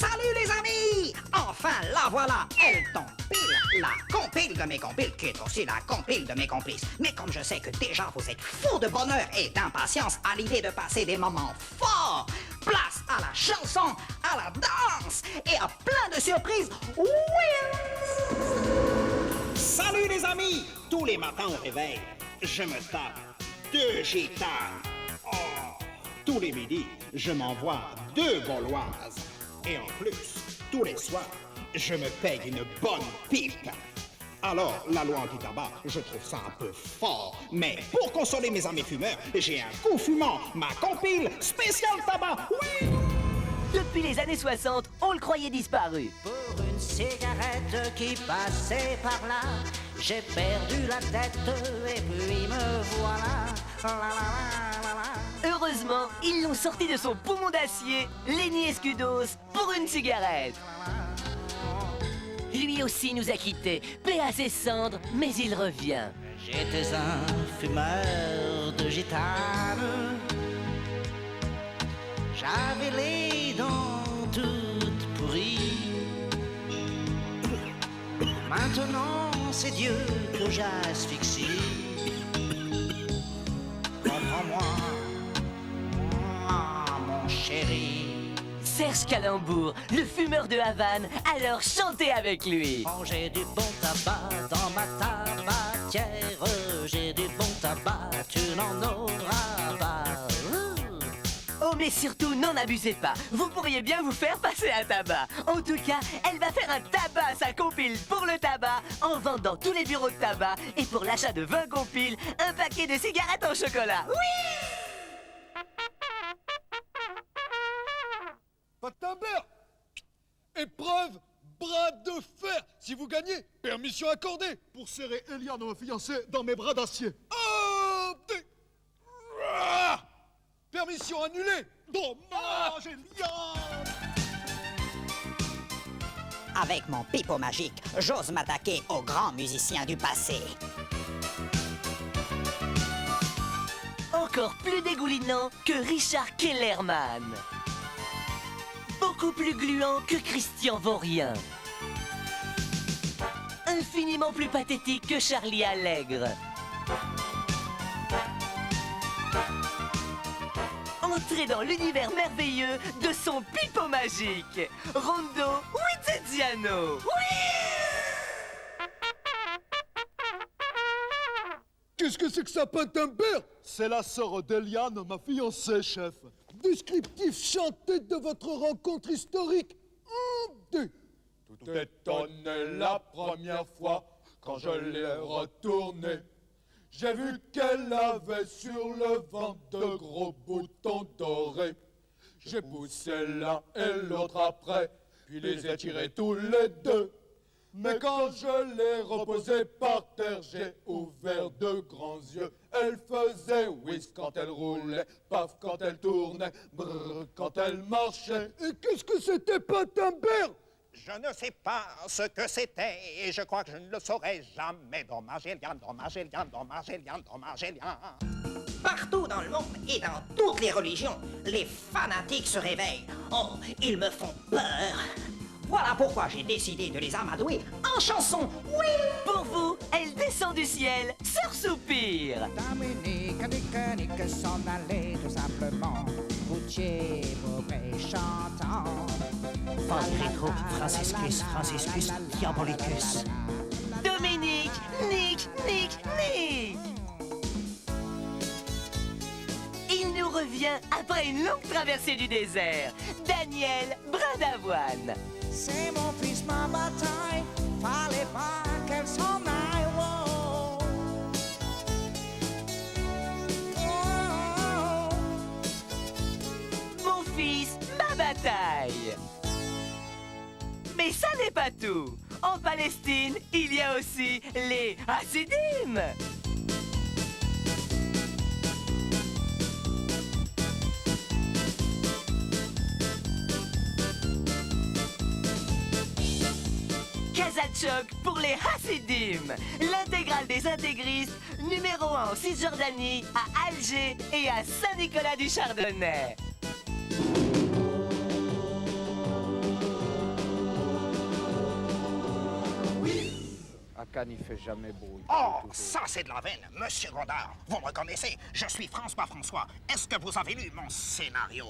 Salut les amis! Enfin, la voilà! Elle tombe pile, la compile de mes compiles, qui est aussi la compile de mes complices. Mais comme je sais que déjà vous êtes fous de bonheur et d'impatience à l'idée de passer des moments forts, place à la chanson, à la danse et à plein de surprises. Oui! Salut les amis! Tous les matins au réveil, je me tape 2 gitanes. Oh! Tous les midis, je m'envoie 2 gauloises. Et en plus, tous les soirs, je me paye une bonne pipe. Alors, la loi anti-tabac, je trouve ça un peu fort. Mais pour consoler mes amis fumeurs, j'ai un coup fumant, ma compile spéciale tabac. Oui! Depuis les années 60, on le croyait disparu. Pour une cigarette qui passait par là, j'ai perdu la tête et puis me voilà. La, la, la, la, la. Heureusement, ils l'ont sorti de son poumon d'acier, Lenny Escudos, pour une cigarette. Lui aussi nous a quittés, paix à ses cendres, mais il revient. J'étais un fumeur de gitane. J'avais les dents toutes pourries. Maintenant, c'est Dieu que j'asphyxie. Comprends-moi, mon chéri. Serge Calembour, le fumeur de Havane, alors chantez avec lui. Quand j'ai du bon tabac dans ma tabatière, j'ai du bon tabac, tu n'en auras pas. Oh mais surtout, n'en abusez pas. Vous pourriez bien vous faire passer un tabac. En tout cas, elle va faire un tabac, sa compile pour le tabac, en vendant tous les bureaux de tabac. Et pour l'achat de 20 compiles, un paquet de cigarettes en chocolat. Oui! Patabert! Épreuve, bras de fer! Si vous gagnez, permission accordée pour serrer Eliane, ma fiancée, dans mes bras d'acier. Oh, permission annulée! Dommage, Eliane! Avec mon pipeau magique, j'ose m'attaquer aux grands musiciens du passé. Encore plus dégoulinant que Richard Kellerman. Beaucoup plus gluant que Christian Vaurien. Infiniment plus pathétique que Charlie Allègre. Entrez dans l'univers merveilleux de son pipeau magique. Rondo Wizziano. Oui! Qu'est-ce que c'est que ça, Patabert? C'est la sœur d'Eliane, ma fiancée, chef. Descriptif chanté de votre rencontre historique. Tout étonné la première fois quand je l'ai retournée. J'ai vu qu'elle avait sur le ventre de gros boutons dorés. J'ai poussé l'un et l'autre après, puis les ai tirés tous les deux. Mais quand je l'ai reposée par terre, j'ai ouvert de grands yeux. Elle faisait whiz quand elle roulait, paf quand elle tournait, brrr quand elle marchait. Et qu'est-ce que c'était, Patabert? Je ne sais pas ce que c'était et je crois que je ne le saurai jamais. Dommage, Eliane, dommage, Eliane, dommage, Eliane, dommage, Eliane. Partout dans le monde et dans toutes les religions, les fanatiques se réveillent. Oh, ils me font peur. Voilà pourquoi j'ai décidé de les amadouer en chanson. Oui! Pour vous, elle descend du ciel, sœur soupir. Dominique, Nick s'en allait tout simplement. Routier, mauvais chantant. Fadrico, Franciscus, Diabolicus. Dominique, Nick. Il nous revient après une longue traversée du désert. Daniel Brin d'Avoine. C'est mon fils, ma bataille. Fallait pas qu'elle s'en aille. Oh. Oh. Mon fils, ma bataille. Mais ça n'est pas tout. En Palestine, il y a aussi les Hasidim. Kazatchok pour les Hasidim. L'intégrale des intégristes, numéro 1 en Cisjordanie, à Alger et à Saint-Nicolas du Chardonnay. À Cannes, il fait jamais beau. Oh, ça c'est de la veine, Monsieur Godard. Vous me reconnaissez, je suis François François. Est-ce que vous avez lu mon scénario?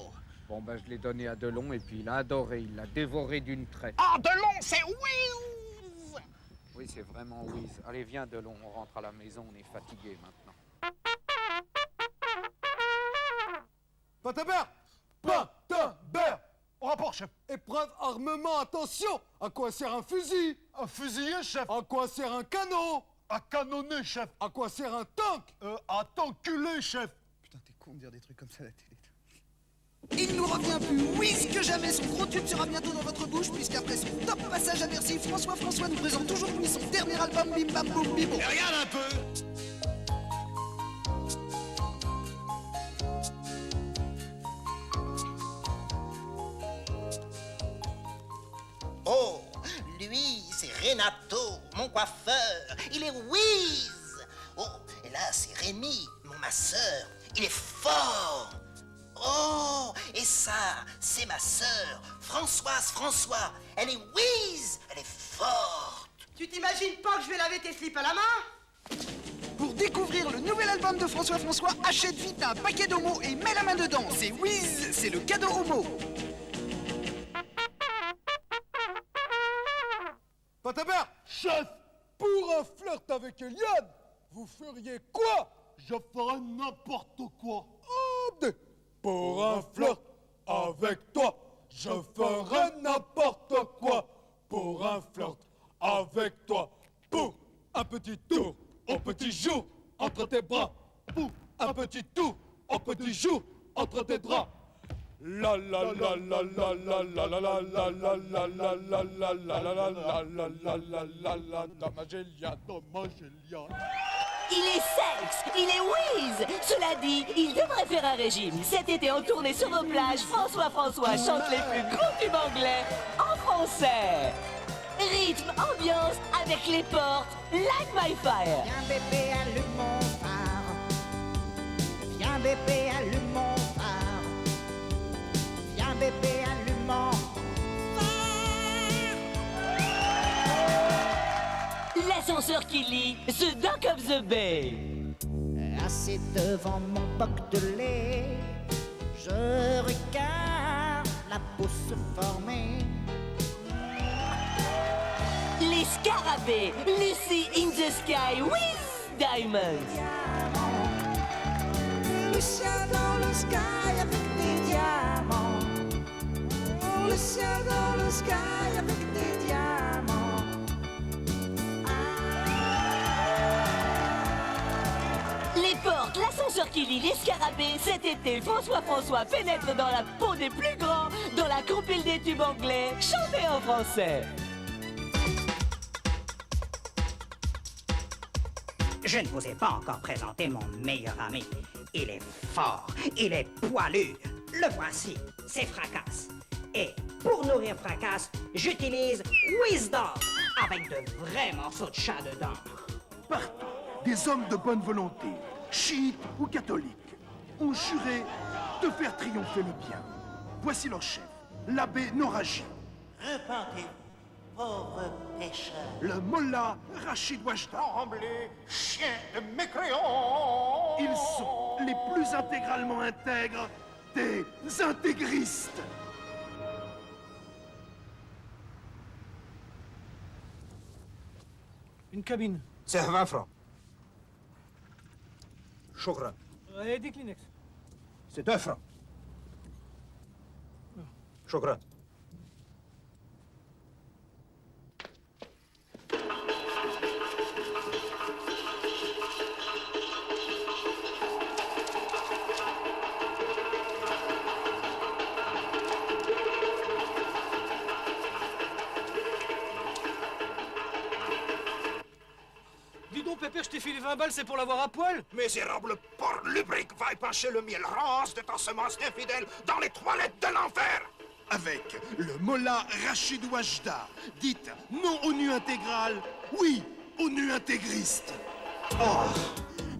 Bon, ben, je l'ai donné à Delon et puis il a adoré. Il l'a dévoré d'une traite. Ah, Delon, c'est Whiz! Oui, c'est vraiment Whiz. Allez, viens, Delon, on rentre à la maison, on est fatigué maintenant. Patabert! Patabert! Au rapport, chef. Épreuve armement, attention! À quoi sert un fusil? Un fusiller, chef. À quoi sert un canon? À canonner, chef. À quoi sert un tank? À t'enculer, chef. Putain, t'es con de dire des trucs comme ça à la télé. Il nous revient plus whiz que jamais. Son gros tube sera bientôt dans votre bouche, puisqu'après son top passage à Bercy, François nous présente aujourd'hui son dernier album Bim Bam Boum Bibou. Mais regarde un peu! Oh, lui, c'est Renato, mon coiffeur. Il est whiz. Oh, et là, c'est Rémi, mon masseur. Il est fort. Oh, et ça, c'est ma sœur, François. Elle est whiz, elle est forte. Tu t'imagines pas que je vais laver tes slips à la main? Pour découvrir le nouvel album de François, achète vite un paquet d'homo et mets la main dedans. C'est whiz, c'est le cadeau homo. Patabert! Chef! Pour un flirt avec Eliane, vous feriez quoi? Je ferais n'importe quoi. Pour un flirt avec toi, je ferais n'importe quoi. Pour un flirt avec toi, pour un petit tour au petit jour entre tes bras. Pour un petit tour au petit jour entre tes draps. La la la la la la la la la la la la la la la la la la la Domagélia. Il est sexe, il est whiz. Cela dit, il devrait faire un régime. Cet été en tournée sur nos plages, François chante les plus gros tubes anglais en français. Rythme, ambiance avec les portes, Like My Fire. Viens bébé, allume mon phare. Viens bébé, allume mon phare. Viens bébé, allume mon L'ascenseur qui lit, The Dock of the Bay. Assis devant mon boc de lait, je regarde la peau se former. Les Scarabées, Lucy in the Sky with Diamonds. Lucien dans le sky avec des diamants. Lucien dans le sky avec des diamants. Les portes, l'ascenseur qui lit, les Scarabées. Cet été, François pénètre dans la peau des plus grands, dans la compile des tubes anglais, chantés en français. Je ne vous ai pas encore présenté mon meilleur ami. Il est fort, il est poilu. Le voici, c'est Fracasse. Et pour nourrir Fracasse, j'utilise Wisdom, avec de vrais morceaux de chat dedans. Partout, des hommes de bonne volonté, chiites ou catholiques, ont juré de faire triompher le bien. Voici leur chef, l'abbé Noraji. Repentez, pauvres pécheurs. Le mollah Rachid Wajda. Tremblez, chien de mécréants. Ils sont les plus intégralement intègres des intégristes. Une cabine. C'est 20 francs. Chocolat. Et des Kleenex. C'est 2 francs. Chocolat. Dis donc, Pépère, je t'ai filé 20 balles, c'est pour l'avoir à poil? Misérable porc lubrique, va épancher le miel rance de ta semence infidèle dans les toilettes de l'enfer. Avec le mollah Rachid Wajda. Dites non au nu intégral, oui au nu intégriste. Oh,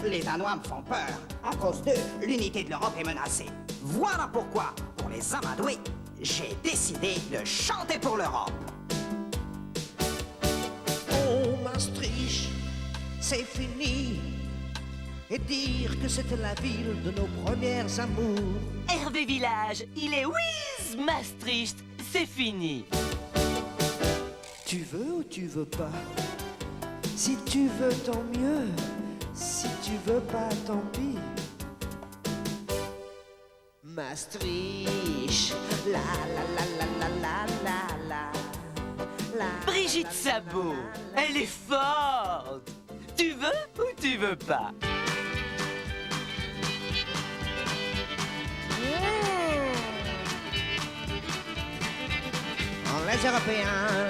les Danois me font peur. À cause d'eux, l'unité de l'Europe est menacée. Voilà pourquoi, pour les amadoués, j'ai décidé de chanter pour l'Europe. Oh, ma Maastricht, c'est fini. Et dire que c'était la ville de nos premières amours. Hervé Village, il est whiz Maastricht, c'est fini. Tu veux ou tu veux pas? Si tu veux, tant mieux. Si tu veux pas, tant pis. Maastricht, la la la la la la la la la. Brigitte Sabot, elle est forte. Tu veux ou tu veux pas?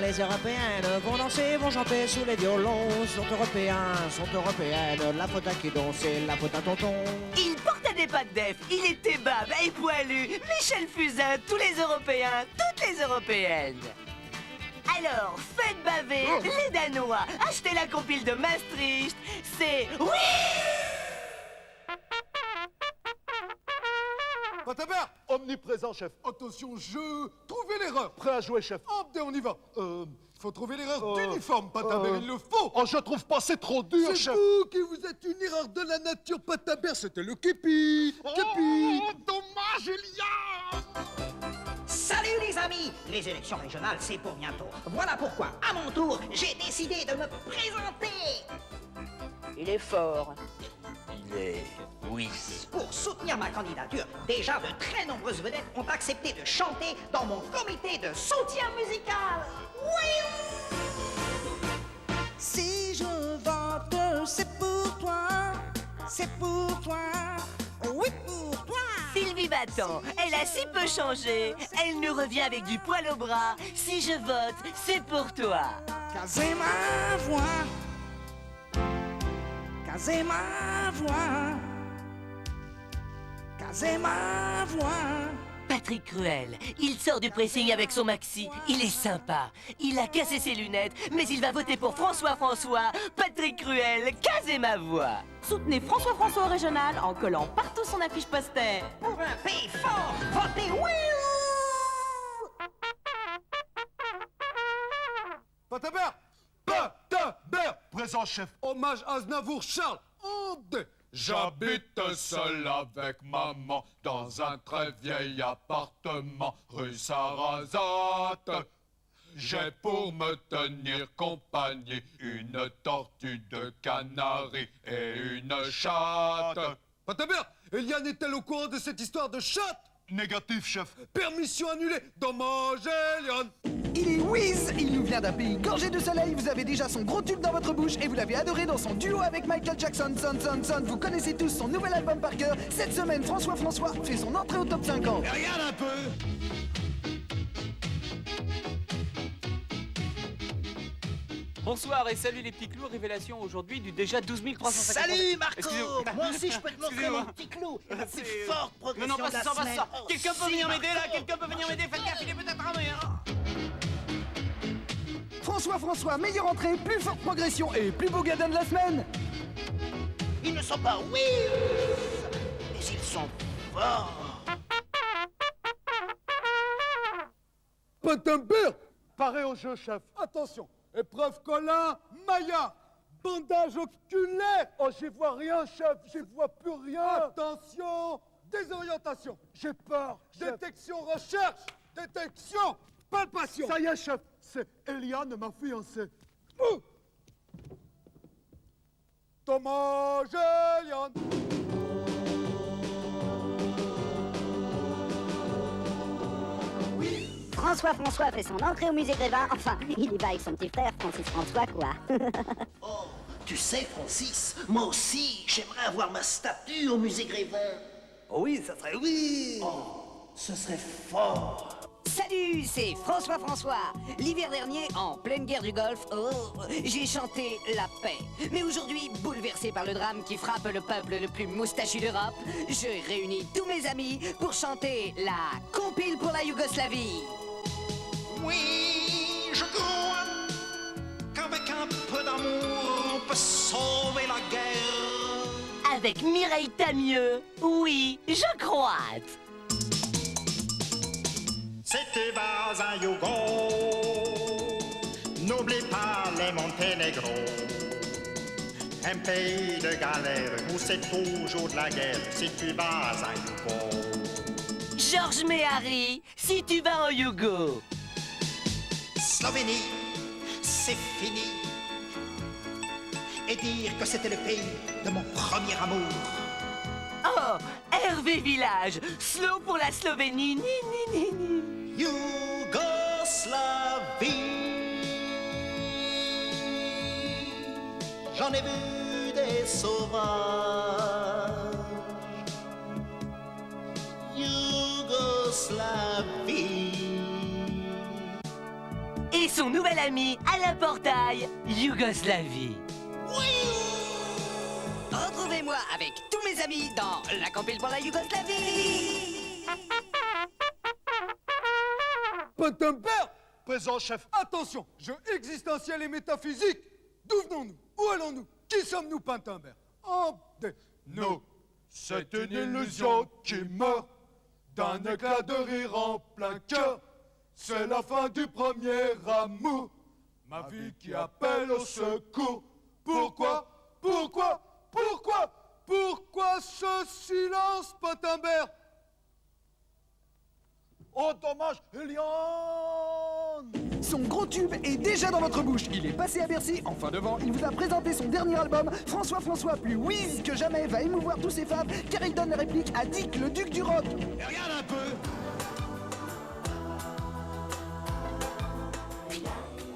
Les Européennes vont danser, vont chanter sous les violons. Sont Européens, sont Européennes. La faute à qui donc, c'est la faute à tonton. Il portait des pattes d'EF, il était bab et poilu. Michel Fusain, tous les Européens, toutes les Européennes. Alors, faites baver les Danois. Achetez la compile de Maastricht. C'est oui. Patabert, omniprésent, chef. Attention, trouvez l'erreur. Prêt à jouer, chef. On y va. Faut trouver l'erreur d'uniforme, Patabert, il le faut. Oh, je trouve pas, c'est trop dur, chef. C'est vous qui vous êtes une erreur de la nature, Patabert. C'était le képi. Képi. Dommage, Eliane! Salut les amis! Les élections régionales, c'est pour bientôt. Voilà pourquoi, à mon tour, j'ai décidé de me présenter. Il est fort. Pour soutenir ma candidature, déjà de très nombreuses vedettes ont accepté de chanter dans mon comité de soutien musical. Oui! Si je vote, c'est pour toi. C'est pour toi. Oui, pour toi. Sylvie Battant, elle a si peu changé. Elle nous revient avec du poil au bras. Si je vote, c'est pour toi. Casez ma voix. Casez ma voix. Casez ma voix. Patrick Cruel, il sort du pressing avec son maxi. Il est sympa. Il a cassé ses lunettes, mais il va voter pour François. Patrick Cruel, casez ma voix. Soutenez François au régional en collant partout son affiche poster. Pour un pays fort, votez oui! Patabert! Patabert! Présent, chef. Hommage à Aznavour Charles. J'habite seul avec maman dans un très vieil appartement rue Sarrazate. J'ai pour me tenir compagnie une tortue de Canaries et une chatte. Patabert, Eliane est-elle au courant de cette histoire de chatte? Négatif, chef. Permission annulée. Dommage, Eliane. Il est whiz, il nous vient d'un pays gorgé de soleil, vous avez déjà son gros tube dans votre bouche et vous l'avez adoré dans son duo avec Michael Jackson, Son. Vous connaissez tous son nouvel album par cœur. Cette semaine, François fait son entrée au top 50. Regarde un peu! Bonsoir et salut les petits clous, révélation aujourd'hui du déjà 12 350. Salut Marco! Excusez-moi. Moi aussi je peux te montrer Excusez-moi. mon petit clou et la plus forte progression Non, pas de la ça, pas semaine. ça. Oh, Quelqu'un peut si, venir m'aider là? Marco. Quelqu'un peut venir m'aider? Faites gaffe, il est peut-être armé, hein. François, meilleure entrée, plus forte progression et plus beau gadin de la semaine. Ils ne sont pas oui, mais ils sont forts. Patabert! Paré au jeu, chef. Attention. Épreuve Colin, Maya. Bandage oculaire. Oh, j'y vois rien, chef. J'y vois plus rien. Attention. Désorientation. J'ai peur. Détection, recherche. Détection. Palpation. Ça y est, chef. C'est Eliane, ma fiancée. Dommage, Eliane. François fait son entrée au musée Grévin. Enfin, il y va avec son petit frère, Francis François, quoi. Oh, tu sais Francis, moi aussi j'aimerais avoir ma statue au musée Grévin. Oh oui, ça serait oui! Oh, ce serait fort. Salut, c'est François. L'hiver dernier, en pleine guerre du Golfe, j'ai chanté la paix. Mais aujourd'hui, bouleversé par le drame qui frappe le peuple le plus moustachu d'Europe, je réunis tous mes amis pour chanter la compile pour la Yougoslavie. Oui, je crois qu'avec un peu d'amour, on peut sauver la guerre. Avec Mireille Tamieux, oui, je crois. C'était pas un Yougo, n'oublie pas les Monténégro. un pays de galère où c'est toujours de la guerre si tu vas à Yougo. Georges Méhari, si tu vas en Yougo. Slovénie, c'est fini. Et dire que c'était le pays de mon premier amour. Oh, Hervé Village, slow pour la Slovénie. Ni, ni, ni, ni. Yougoslavie. J'en ai vu des sauvages. Yougoslavie. Et son nouvel ami Alain Portail, Yougoslavie. Retrouvez-moi avec tous mes amis dans La compile pour la Yougoslavie. Pantenberg, présent chef. Attention, jeu existentiel et métaphysique. D'où venons-nous? Où allons-nous? Qui sommes-nous, Pantenberg? Nous, c'est une illusion qui meurt d'un éclat de rire en plein cœur. C'est la fin du premier amour. Ma vie qui appelle au secours. Pourquoi ce silence, Pantenberg? Oh, dommage, Eliane! Son gros tube est déjà dans votre bouche. Il est passé à Bercy. Enfin devant, il vous a présenté son dernier album. François, plus whiz que jamais, va émouvoir tous ses fans car il donne la réplique à Dick, le duc du rock. Et regarde un peu!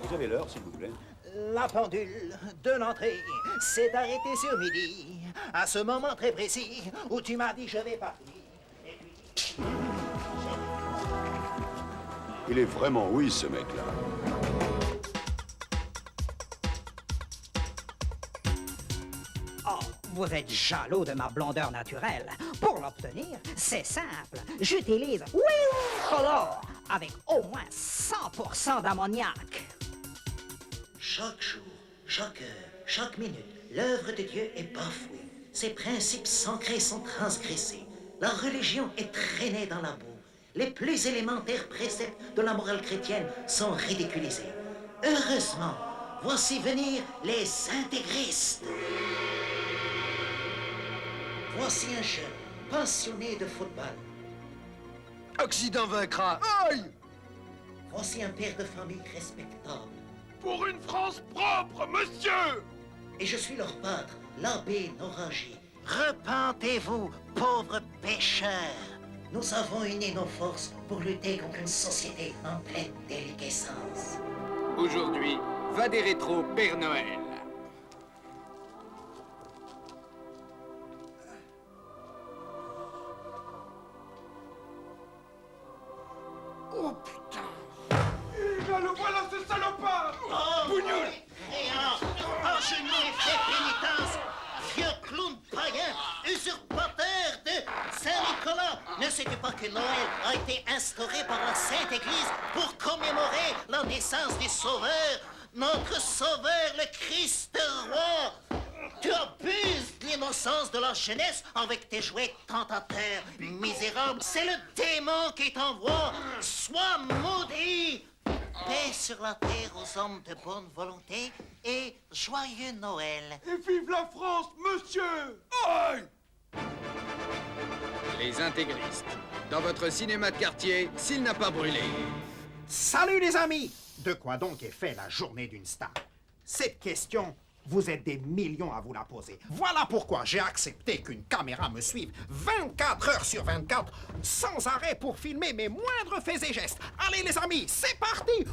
Vous avez l'heure, s'il vous plaît? La pendule de l'entrée s'est arrêtée sur midi, à ce moment très précis où tu m'as dit je vais partir. Il est vraiment oui, ce mec-là. Oh, vous êtes jaloux de ma blondeur naturelle. Pour l'obtenir, c'est simple. J'utilise Color avec au moins 100% d'ammoniac. Chaque jour, chaque heure, chaque minute, l'œuvre de Dieu est bafouée. Ses principes sacrés sont transgressés. La religion est traînée dans la boue. Les plus élémentaires préceptes de la morale chrétienne sont ridiculisés. Heureusement, voici venir les intégristes. Voici un jeune passionné de football. Occident vaincra. Aïe! Voici un père de famille respectable. Pour une France propre, monsieur! Et je suis leur pâtre, l'abbé Noragy. Repentez-vous, pauvres pécheurs! Nous avons uni nos forces pour lutter contre une société en pleine déliquescence. Aujourd'hui, va des rétros Père Noël. Oh putain! Le voilà, ce salopard! Oh, Bougnoule! Oh, je n'ai fait pénitence! Vieux clown païen, usurpateur de Saint-Nicolas! Ne sais-tu pas que Noël a été instauré par la Sainte Église pour commémorer la naissance du Sauveur, notre Sauveur, le Christ roi? Tu abuses de l'innocence de la jeunesse avec tes jouets tentateurs, misérable. C'est le démon qui t'envoie. Sois maudit. Paix sur la terre aux hommes de bonne volonté et joyeux Noël. Et vive la France, monsieur! Aïe! Les intégristes. Dans votre cinéma de quartier, s'il n'a pas brûlé. Salut les amis! De quoi donc est fait la journée d'une star? Cette question, vous êtes des millions à vous la poser. Voilà pourquoi j'ai accepté qu'une caméra me suive 24 heures sur 24, sans arrêt pour filmer mes moindres faits et gestes. Allez les amis, c'est parti!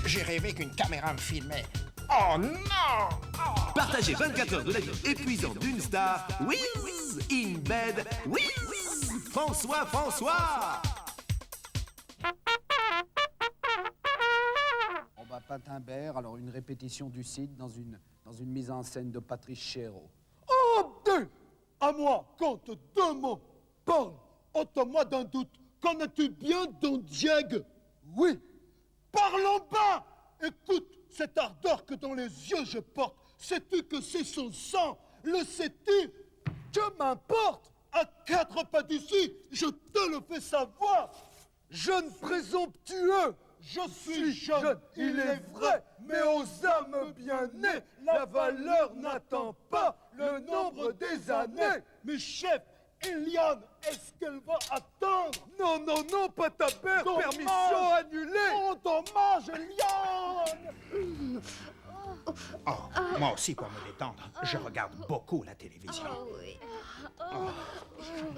J'ai rêvé qu'une caméra me filmait. Oh, Oh non! Partagez 24 heures de la vie épuisante d'une star. Whiz in bed. Whiz François. On va Patin-Bert, alors une répétition du site dans une mise en scène de Patrice Chéreau. Abdé! À moi, compte deux mots. Parle. Ôte-moi d'un doute. Connais-tu bien Don Diego? Oui. Parlons bas. Écoute cette ardeur que dans les yeux je porte. Sais-tu que c'est son sang? Le sais-tu? Que m'importe? À 4 pas d'ici, je te le fais savoir. Jeune présomptueux, je suis jeune, il est vrai, mais aux âmes bien nées, la valeur n'attend pas le nombre des années. Mais chef, Eliane, est-ce qu'elle va attendre? Non, pas ta père, permission annulée. Oh, dommage, Eliane. Oh, moi aussi, pour me détendre, je regarde beaucoup la télévision. Oh.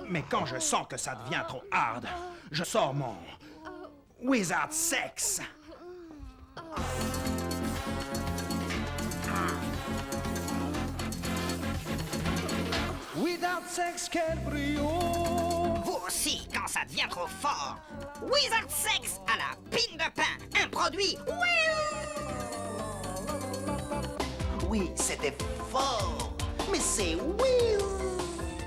Mais quand je sens que ça devient trop hard, je sors mon Wizard Sex. Without sex, quel brio! Vous aussi, quand ça devient trop fort. Wizard Sex à la pine de pain, un produit. Oui, c'était fort, mais c'est Will.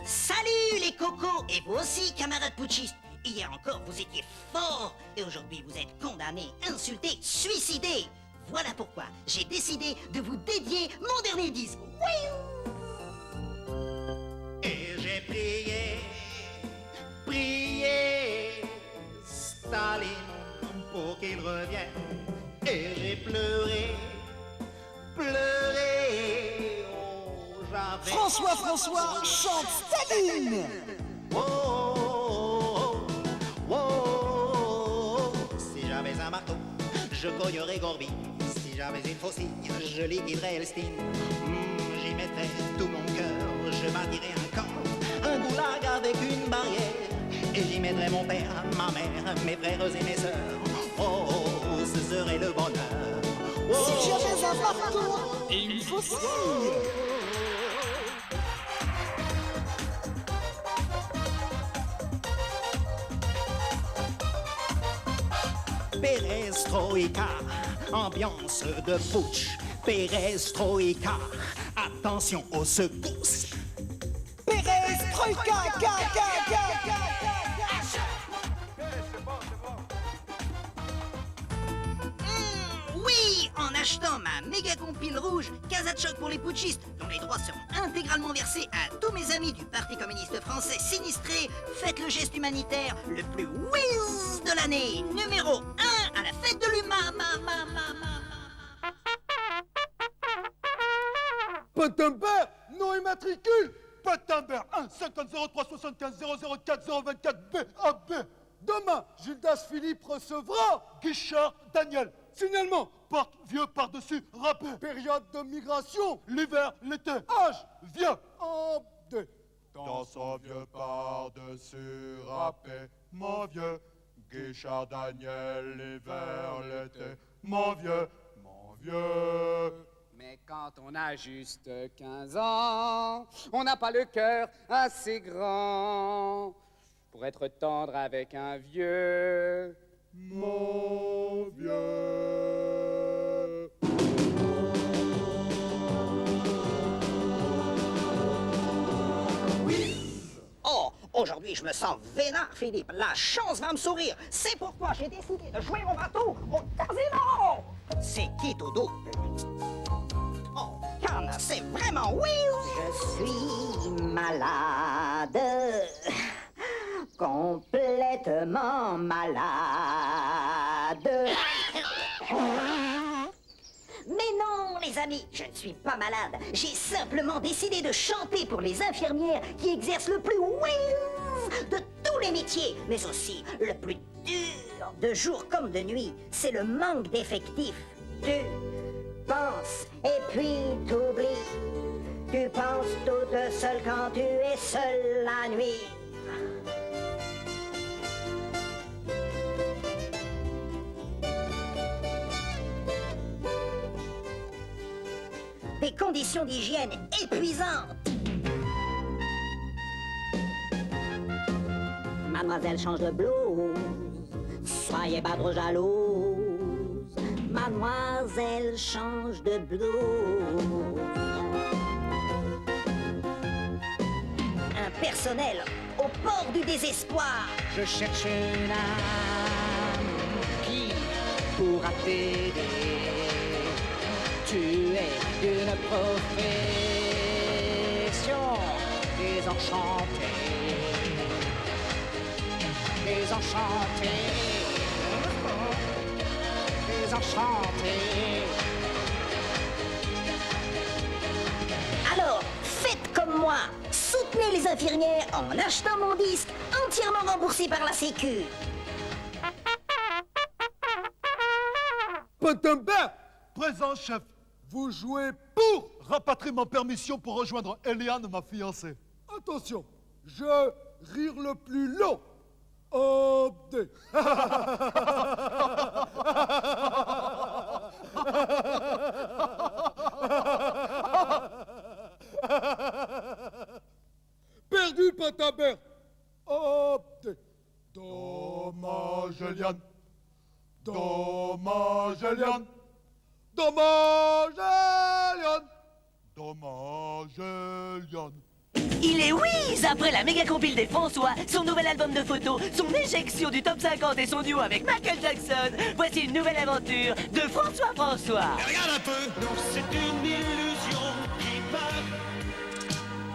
Salut les cocos, et vous aussi, camarades putschistes. Hier encore, vous étiez forts, et aujourd'hui, vous êtes condamnés, insultés, suicidés. Voilà pourquoi j'ai décidé de vous dédier mon dernier disque. Et j'ai prié Staline pour qu'il revienne. Et j'ai pleuré, oh, j'avais... François chante Staline. Si j'avais un marteau, je cognerais Gorby. Si j'avais une faucille, je liquiderais Elstine. J'y mettrais tout mon cœur, je bâtirais un camp, un goulag avec une barrière. Et j'y mettrais mon père, ma mère, mes frères et mes sœurs. Oh, ce serait le bonheur. Si j'avais un marteau et une faucille. Perestroïka, ambiance de putsch. Perestroïka, attention aux secousses. Perestroïka, Oui, en achetant ma méga compile rouge Kazatchok pour les putschistes, dont les droits seront intégralement versés à tous mes amis du Parti communiste français sinistré, faites le geste humanitaire le plus whiz de l'année, numéro 1 à la fête de l'humain. Patin-Bert, nom immatricule. Patin-Bert 1 50 03 75 004 024 BAB. Demain, Gildas Philippe recevra Guichard Daniel. Signalement, porte vieux par-dessus râpé. Période de migration, l'hiver, l'été. Âge, vieux, en D. Dans son vieux par-dessus râpé, mon vieux. Guichard Daniel, l'hiver, l'été. Mon vieux, mon vieux. Mais quand on a juste 15 ans, on n'a pas le cœur assez grand pour être tendre avec un vieux. Mon vieux. Oh, aujourd'hui je me sens vénard, Philippe. La chance va me sourire. C'est pourquoi j'ai décidé de jouer mon bateau au casino. C'est qui tout double? Oh, Cannes, c'est vraiment Je suis malade. Complètement malade. Mais non, les amis, je ne suis pas malade. J'ai simplement décidé de chanter pour les infirmières qui exercent le plus whiz de tous les métiers, mais aussi le plus dur, de jour comme de nuit. C'est le manque d'effectifs. Tu penses et puis t'oublies. Tu penses toute seule quand tu es seule la nuit. des conditions d'hygiène épuisantes. Mademoiselle change de blouse, soyez pas trop jalouse. Mademoiselle change de blouse. Un personnel au bord du désespoir. Je cherche une âme qui pourra t'aider. Tu es d'une profession désenchantée. Désenchantée. Désenchantée. Alors, faites comme moi. Soutenez les infirmières en achetant mon disque entièrement remboursé par la Sécu. Patenberg, présent chef. Vous jouez pour rapatriement permission pour rejoindre Eliane, ma fiancée. Attention, je rire le plus long. D. Perdu, Patenberg. D. Dommage, Eliane. Dommage, Eliane. Dommage, Eliane. Dommage, Eliane. Il est Whiz après la méga compile des François, son nouvel album de photos, son éjection du top 50 et son duo avec Michael Jackson. Voici une nouvelle aventure de François. Regarde un peu. Non, c'est une illusion qui meurt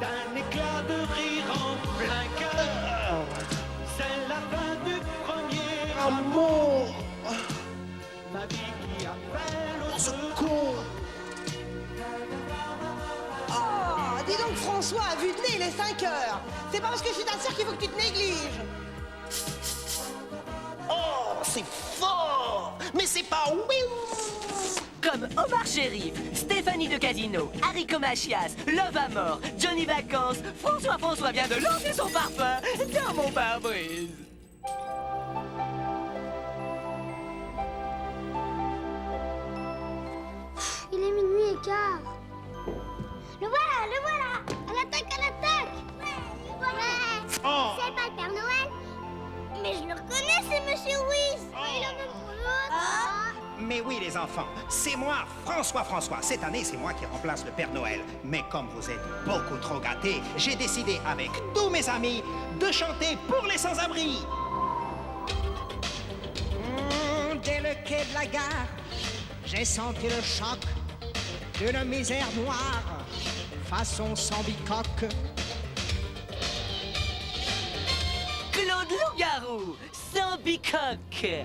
d'un éclat de rire en plein cœur. C'est la fin du premier amour. Ma vie qui appelle au secours. Oh, dis donc François, à vue de nez, il est 5 heures. C'est pas parce que je suis ta sœur qu'il faut que tu te négliges. Oh, c'est fort. Mais c'est pas Wills. Comme Omar Sherif, Stéphanie de Casino, Harry Machias, Love à mort, Johnny Vacances, François vient de lancer son parfum dans mon pare-brise. Il est minuit et quart. Le voilà. À l'attaque. Ouais. Oh. C'est pas le Père Noël. Mais je le reconnais, c'est Monsieur Whiz. Il a même pour l'autre. Mais oui, les enfants, c'est moi, François. Cette année, c'est moi qui remplace le Père Noël. Mais comme vous êtes beaucoup trop gâtés, j'ai décidé avec tous mes amis de chanter pour les sans-abri. Dès le quai de la gare, j'ai senti le choc d'une misère noire, façon sans bicoque. Claude Loup-Garou, sans bicoque.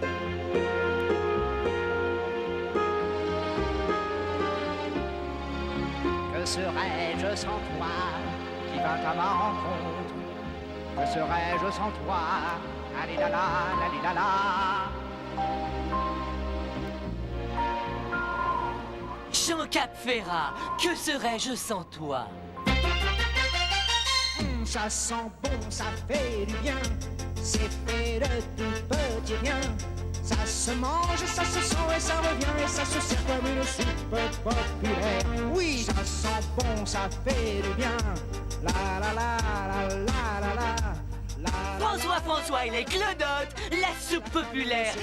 Que serais-je sans toi qui vint à ma rencontre? Que serais-je sans toi? Lalilala, lalilala. Jean Cap-Ferrat, que serais-je sans toi? Ça sent bon, ça fait du bien. C'est fait de tout petit rien. Ça se mange, ça se sent et ça revient. Et ça se sert comme une soupe populaire. Oui, ça sent bon, ça fait du bien. La la la la la la la. François et les Clodotes, la soupe populaire.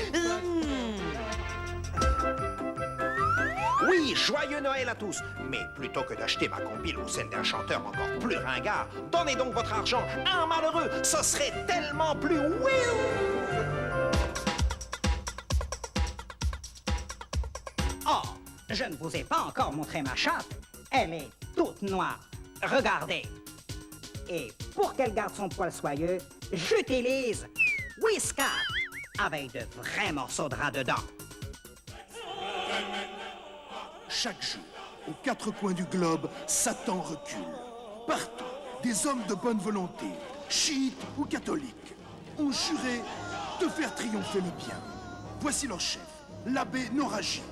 Oui, joyeux Noël à tous. Mais plutôt que d'acheter ma compile ou celle d'un chanteur encore plus ringard, donnez donc votre argent à un malheureux. Ce serait tellement plus Oh, je ne vous ai pas encore montré ma chatte. Elle est toute noire. Regardez. Et pour qu'elle garde son poil soyeux, j'utilise Whiskat avec de vrais morceaux de drap dedans. Chaque jour, aux quatre coins du globe, Satan recule. Partout, des hommes de bonne volonté, chiites ou catholiques, ont juré de faire triompher le bien. Voici leur chef, l'abbé Noraji.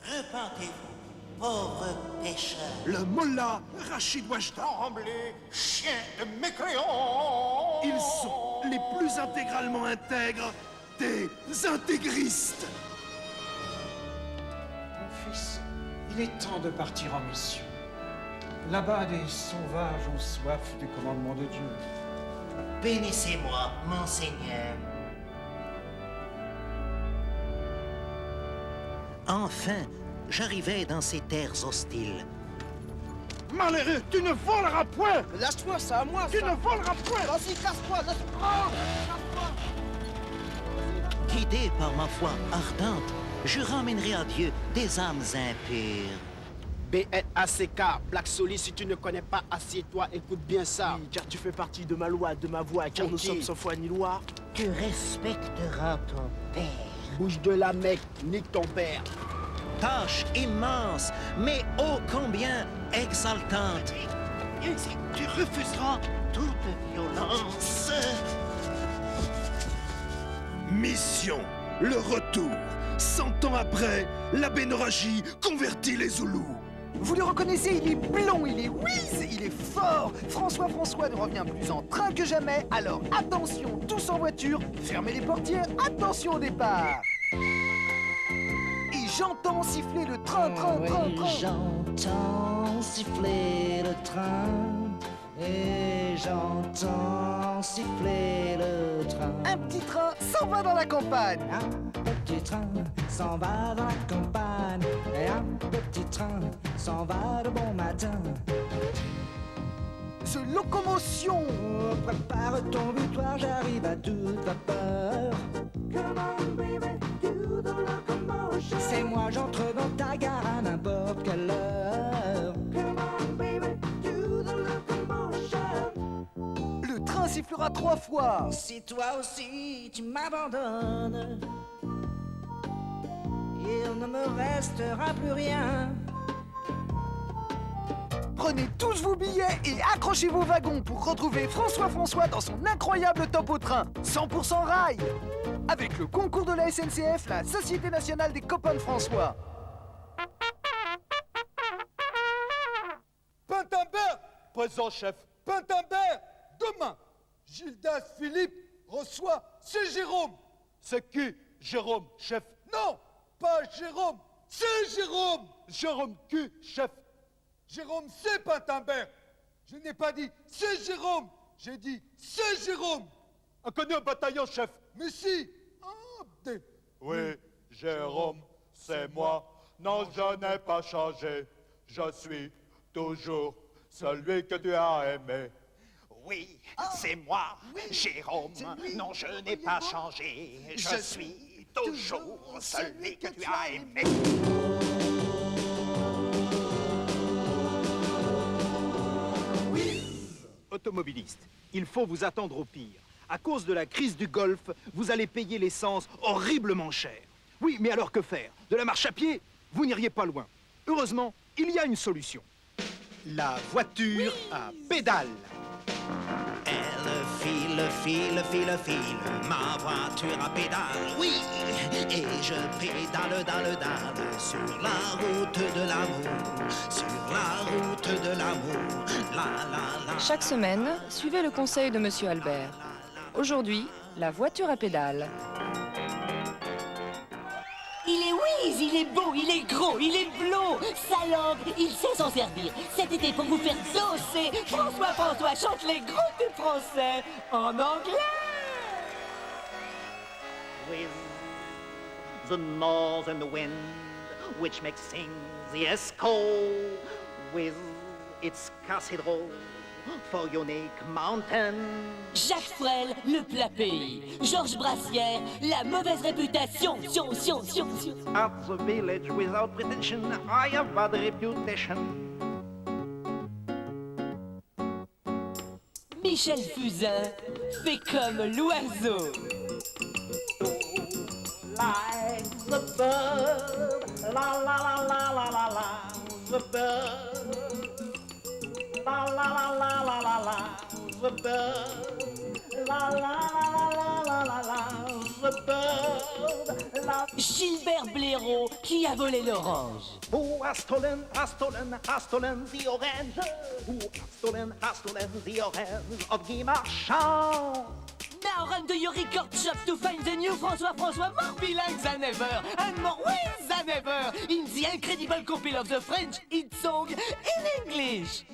Repentez-vous, pauvres pécheurs. Le mollah Rachid Wajda. Tremblez, chien de mécréants. Ils sont les plus intégralement intègres des intégristes. Mon fils, il est temps de partir en mission. Là-bas, des sauvages ont soif des commandements de Dieu. Bénissez-moi, mon Seigneur. Enfin, j'arrivais dans ces terres hostiles. Malheureux, tu ne voleras point! Lâche-toi, c'est à moi, Tu ne voleras point! Vas-y, casse-toi, laisse-moi. Guidé par ma foi ardente, je ramènerai à Dieu des âmes impures. BLACK, Black Soli, si tu ne connais pas, assieds-toi, écoute bien ça. Oui, car tu fais partie de ma loi, de ma voix, car nous sommes sans foi ni loi. Tu respecteras ton père. Bouge de la mec, nique ton père. Tâche immense, mais ô combien exaltante. Tu refuseras toute violence. Mission, le retour. 100 ans après, la bénorragie convertit les Zoulous. Vous le reconnaissez, il est blond, il est whiz, il est fort. François ne revient plus en train que jamais, alors attention, tous en voiture, fermez les portières, attention au départ. Et j'entends siffler le train. J'entends siffler le train. Et j'entends siffler le train. Un petit train s'en va dans la campagne. Un petit train s'en va dans la campagne. Et un petit train s'en va de bon matin. The locomotion. Oh, prépare ton butoir, j'arrive à toute vapeur. Come on baby, do the locomotion. C'est moi, j'entre dans ta gare à n'importe quelle heure. Come on baby, do the locomotion. Le train sifflera 3 fois. Si toi aussi tu m'abandonnes, il ne me restera plus rien. Prenez tous vos billets et accrochez vos wagons pour retrouver François dans son incroyable top au train 100% rail. Avec le concours de la SNCF, la Société Nationale des Copains de François. Pintambert, présent chef. Pintambert, demain. Gildas Philippe reçoit, c'est Jérôme. C'est qui, Jérôme, chef? Non, pas Jérôme, c'est Jérôme. Jérôme qui, chef? Jérôme, c'est Pintambert. Je n'ai pas dit c'est Jérôme, j'ai dit c'est Jérôme. Inconnu au bataillon, chef. Mais si. Oui, Jérôme, c'est moi. Non, je n'ai pas changé. Je suis toujours celui que tu as aimé. Oui, c'est moi, Jérôme. Non, je n'ai pas changé. Je suis toujours celui que tu as aimé. Automobiliste, il faut vous attendre au pire. À cause de la crise du Golfe, vous allez payer l'essence horriblement cher. Oui, mais alors que faire? De la marche à pied? Vous n'iriez pas loin. Heureusement, il y a une solution. La voiture à pédales. Elle file, ma voiture à pédales, oui. Et je pédale, dalle, sur la route de l'amour, sur la route de l'amour, la. Chaque semaine, suivez le conseil de Monsieur Albert. Aujourd'hui, la voiture à pédales. Il est whiz, il est beau, il est gros, il est blond. Sa langue, il sait s'en servir. Cet été, pour vous faire danser, François chante les gros tubes français en anglais. With the northern wind, which makes things, yes, cold, with its cathedral for unique mountain. Jacques Frel, le plat pays. Georges Brassière, la mauvaise réputation. At the village without pretension, I have bad reputation. Michel Fusain fait comme l'oiseau. Like the bird, la, the bird. La la la la la la la, the bird. La la la la la la, the bird. La... Gilbert Blaireau qui a volé l'orange. Who has stolen the orange? Who has stolen the orange of Guy Marchand? Now run to your record shop to find the new François more bilingue than ever and more whiz than ever in the incredible compile of the French hit song in English.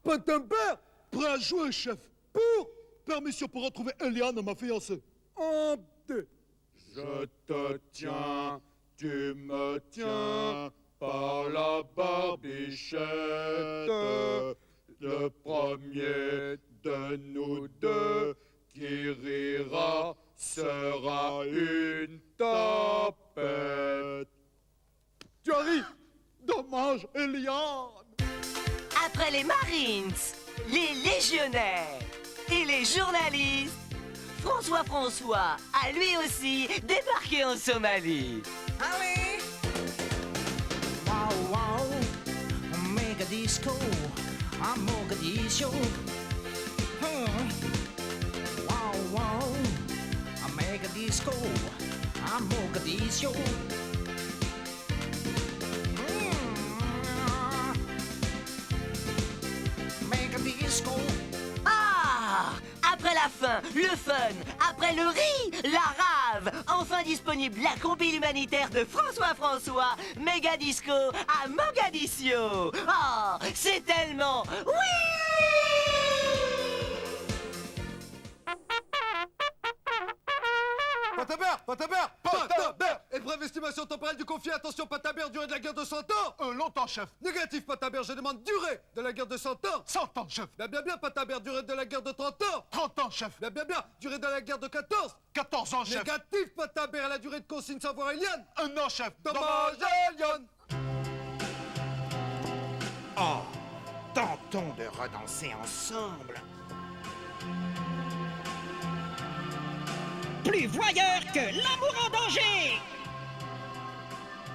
Patenberg, prêt à jouer, chef. Pour permission pour retrouver Eliane, ma fiancée. En deux. Je te tiens, tu me tiens par la barbichette. Le premier de nous deux qui rira sera une tapette. Tu arrives. Dommage, Eliane. Après les Marines, les légionnaires et les journalistes, François a lui aussi débarqué en Somalie. Allez! Wow, wow, mega disco, à Mogadiscio. Wow, wow, mega disco, à Mogadiscio. Mega disco. Ah! Après la faim, le fun, après le riz, la rave, enfin disponible la compile humanitaire de François, Méga Disco à Mogadiscio. Oh, c'est tellement... Oui! Patenberg, épreuve estimation temporelle du conflit, attention Patenberg, durée de la guerre de 100 ans. Longtemps, chef. Négatif Patenberg, je demande durée de la guerre de 100 ans. 100 ans, chef. Bien, Patenberg, durée de la guerre de 30 ans. 30 ans, chef. Bien, durée de la guerre de 14. 14 ans, chef. Négatif Patenberg, la durée de consigne sans voir Eliane. 1 an, chef. Dommage, Eliane. Oh, tentons de redanser ensemble. Plus voyeur que l'amour en danger!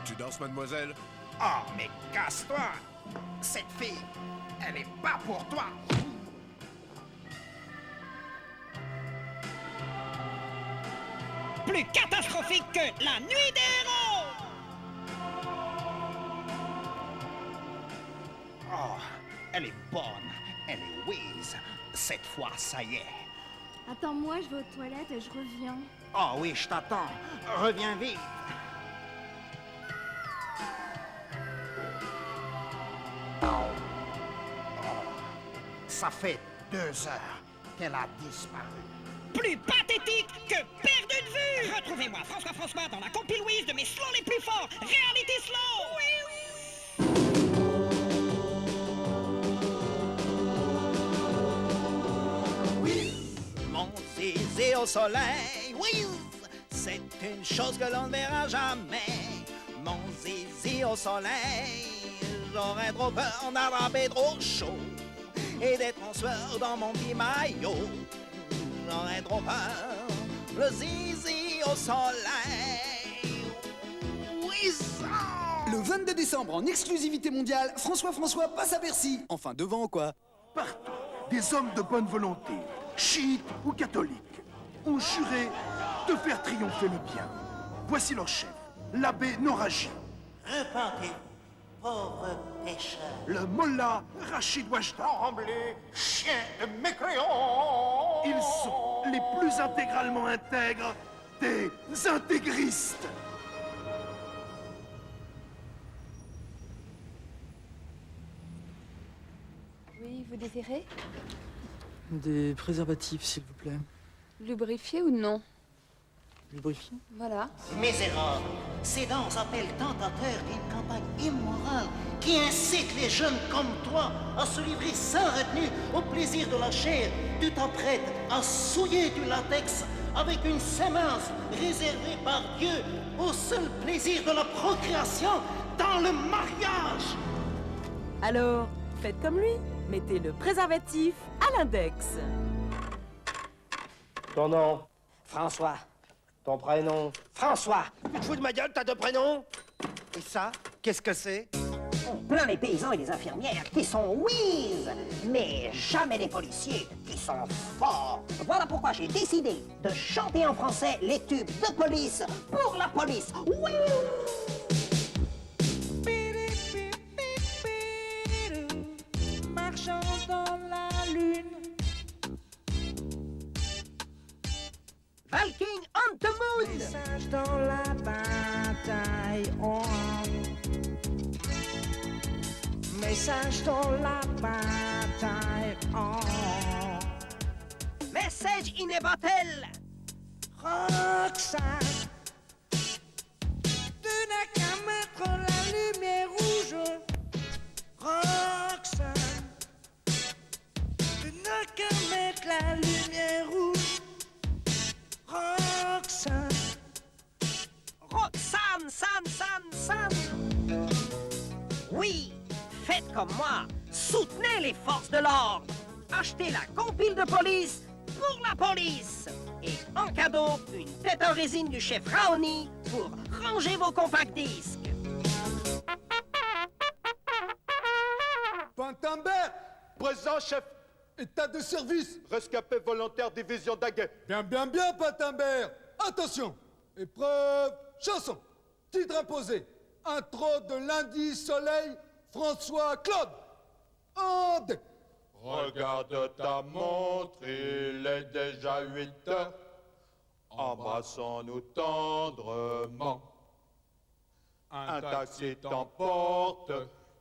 Tu danses, mademoiselle? Oh, mais casse-toi! Cette fille, elle est pas pour toi! Plus catastrophique que la nuit des héros! Oh, elle est bonne, elle est whiz. Cette fois, ça y est. Attends-moi, je vais aux toilettes et je reviens. Oh oui, je t'attends. Reviens vite. Oh, ça fait 2 heures qu'elle a disparu. Plus pathétique que perdu de vue! Retrouvez-moi François dans la compil Louise de mes slows les plus forts. Reality Slow! Oui! Mon zizi au soleil, oui, c'est une chose que l'on ne verra jamais. Mon zizi au soleil, j'aurais trop peur d'attraper trop chaud et d'être en sueur dans mon petit maillot. J'aurais trop peur, le zizi au soleil, oui, ça. Le 22 décembre, en exclusivité mondiale, François passe à Bercy. Enfin, devant quoi? Partout, des hommes de bonne volonté, chiites ou catholiques, ont juré de faire triompher le bien. Voici leur chef, l'abbé Noraji. Repentez, pauvres pécheurs. Le mollah Rachid Wajda. Tremblez, chiens de mécréants. Ils sont les plus intégralement intègres des intégristes. Oui, vous désirez? Des préservatifs, s'il vous plaît. Lubrifié ou non? Lubrifié? Voilà. Misérable, ces dents appellent tentateurs d'une campagne immorale qui incite les jeunes comme toi à se livrer sans retenue au plaisir de la chair. Tu t'apprêtes à souiller du latex avec une sémence réservée par Dieu au seul plaisir de la procréation dans le mariage. Alors, faites comme lui. Mettez le préservatif à l'index. Ton nom? François. Ton prénom? François. Tu te fous de ma gueule, t'as 2 prénoms? Et ça, qu'est-ce que c'est? On plaint les paysans et les infirmières qui sont whiz, mais jamais les policiers qui sont forts. Voilà pourquoi j'ai décidé de chanter en français les tubes de police pour la police. Oui! Marchant dans la lune. Valking on the moon. Message dans la bataille. Oh. Message dans la bataille. tie on. Message in a bottle. Roxane, tu n'as qu'à mettre la lumière rouge. Roxane, tu n'as qu'à mettre la lumière rouge. Roxane. Roxane, San. Oui, faites comme moi. Soutenez les forces de l'ordre. Achetez la compile de police pour la police. Et en cadeau, une tête en résine du chef Raoni pour ranger vos compacts disques. Pantambert, présent, chef. État de service. Rescapé volontaire, division d'Aguet. Bien, Pantambert. Attention. Épreuve, chanson. Titre imposé. Intro de Lundi Soleil, François Claude. En D. Regarde ta montre, il est déjà 8 heures. Embrassons-nous tendrement. Un taxi t'emporte,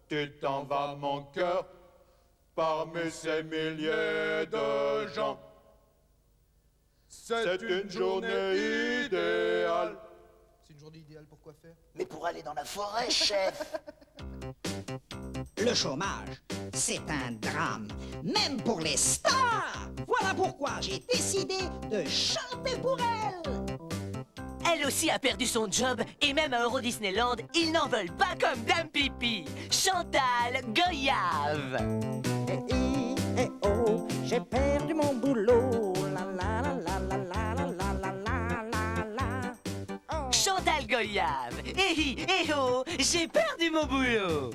tu t'en vas mon cœur, parmi ces milliers de gens. C'est une journée idéale. C'est une journée idéale pour quoi faire? Mais pour aller dans la forêt, chef. Le chômage, c'est un drame, même pour les stars. Voilà pourquoi j'ai décidé de chanter pour elle. Elle aussi a perdu son job et même à Euro Disneyland, ils n'en veulent pas comme Dame Pipi. Chantal Goyave. Eh oh, j'ai perdu mon boulot. La la la la la la la la la la la. Oh. Chantal Goyave. Eh oh, j'ai perdu mon boulot.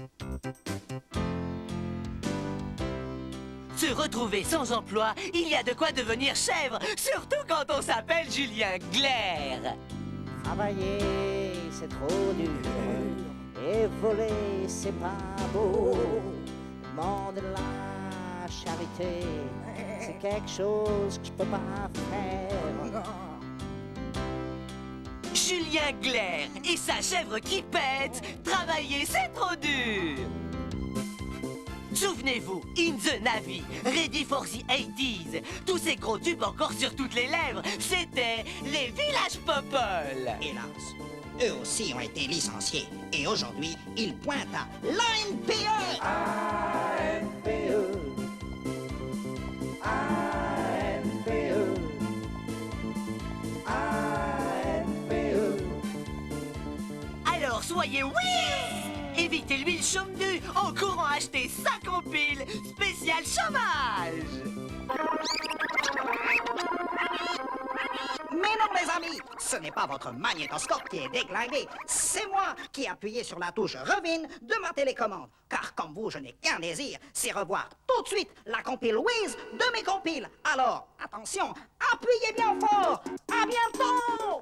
Se retrouver sans emploi, il y a de quoi devenir chèvre, surtout quand on s'appelle Julien Glaire. Travailler, c'est trop dur. Et voler, c'est pas beau. Demander la charité, c'est quelque chose que je peux pas faire. Julien Glaire et sa chèvre qui pète, travailler c'est trop dur. Souvenez-vous, In the Navy, Ready for the 80s, tous ces gros tubes encore sur toutes les lèvres, c'était les Village People. Hélas, eux aussi ont été licenciés et aujourd'hui, ils pointent à l'ANPE. Alors soyez oui! Évitez l'huile chaume-nu en courant acheter sa compile spécial chômage! Mais non, les amis, ce n'est pas votre magnétoscope qui est déglingué. C'est moi qui ai appuyé sur la touche Revine de ma télécommande. Car comme vous, je n'ai qu'un désir, c'est revoir tout de suite la compile Wiz de mes compiles. Alors, attention, appuyez bien fort. À bientôt!